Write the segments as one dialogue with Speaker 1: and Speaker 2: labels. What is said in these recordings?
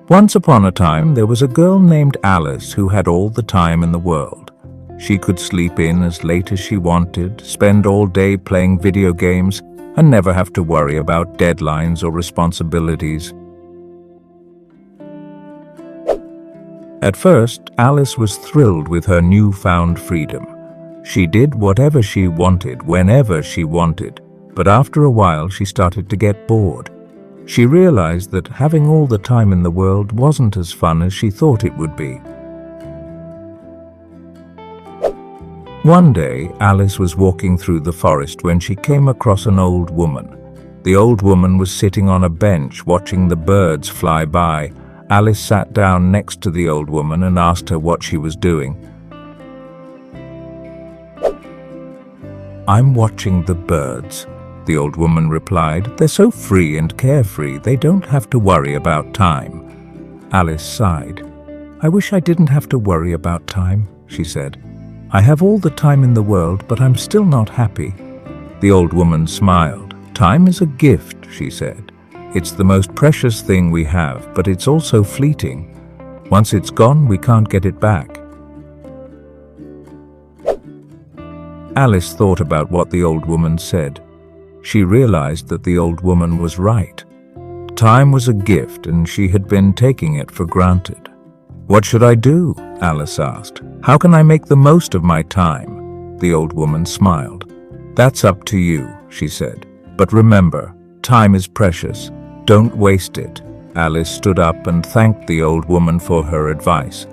Speaker 1: Once upon a time, there was a girl named Alice who had all the time in the world. She could sleep in as late as she wanted, spend all day playing video games, and never have to worry about deadlines or responsibilities. At first, Alice was thrilled with her newfound freedom. She did whatever she wanted, whenever she wanted, but after a while she started to get bored. She realized that having all the time in the world wasn't as fun as she thought it would be. One day, Alice was walking through the forest when she came across an old woman. The old woman was sitting on a bench watching the birds fly by. Alice sat down next to the old woman and asked her what she was doing. "I'm watching the birds," the old woman replied. "They're so free and carefree, they don't have to worry about time." Alice sighed. "I wish I didn't have to worry about time," she said. "I have all the time in the world, but I'm still not happy." The old woman smiled. "Time is a gift," she said. "It's the most precious thing we have, but it's also fleeting. Once it's gone, we can't get it back." Alice thought about what the old woman said. She realized that the old woman was right. Time was a gift, and she had been taking it for granted. "What should I do?" Alice asked. "How can I make the most of my time?" The old woman smiled. "That's up to you," she said. "But remember, time is precious. Don't waste it." Alice stood up and thanked the old woman for her advice.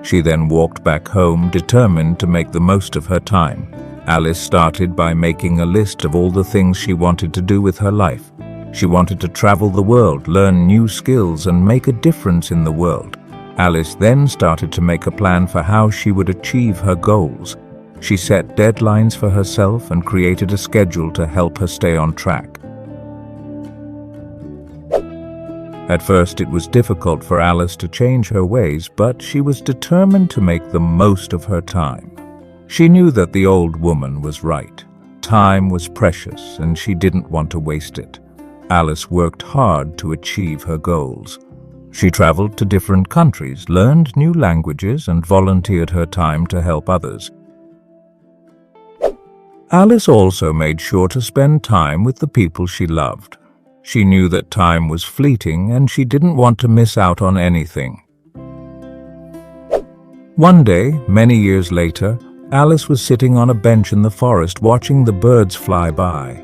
Speaker 1: She then walked back home, determined to make the most of her time. Alice started by making a list of all the things she wanted to do with her life. She wanted to travel the world, learn new skills, and make a difference in the world. Alice then started to make a plan for how she would achieve her goals. She set deadlines for herself and created a schedule to help her stay on track. At first, it was difficult for Alice to change her ways, but she was determined to make the most of her time. She knew that the old woman was right. Time was precious, and she didn't want to waste it. Alice worked hard to achieve her goals. She traveled to different countries, learned new languages, and volunteered her time to help others. Alice also made sure to spend time with the people she loved. She knew that time was fleeting and she didn't want to miss out on anything. One day, many years later, Alice was sitting on a bench in the forest watching the birds fly by.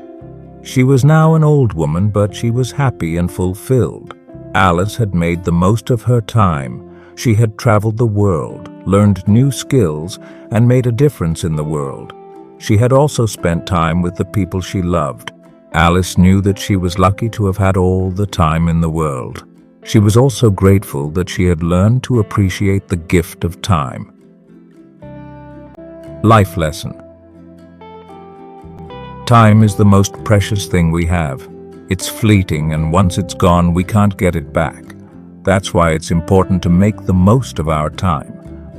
Speaker 1: She was now an old woman, but she was happy and fulfilled. Alice had made the most of her time. She had traveled the world, learned new skills, and made a difference in the world. She had also spent time with the people she loved. Alice knew that she was lucky to have had all the time in the world. She was also grateful that she had learned to appreciate the gift of time. Life lesson. Time is the most precious thing we have. It's fleeting, and once it's gone, we can't get it back. That's why it's important to make the most of our time.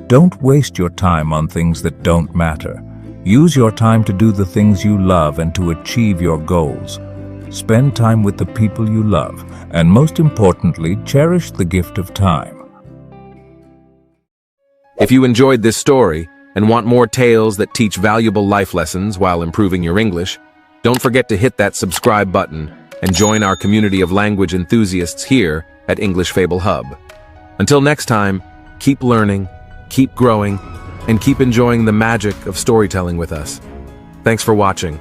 Speaker 1: Don't waste your time on things that don't matter. Use your time to do the things you love and to achieve your goals. Spend time with the people you love, and most importantly, cherish the gift of time.
Speaker 2: If you enjoyed this story and want more tales that teach valuable life lessons while improving your English, don't forget to hit that subscribe button and join our community of language enthusiasts here at English Fable Hub. Until next time, keep learning, keep growing, and keep enjoying the magic of storytelling with us. Thanks for watching.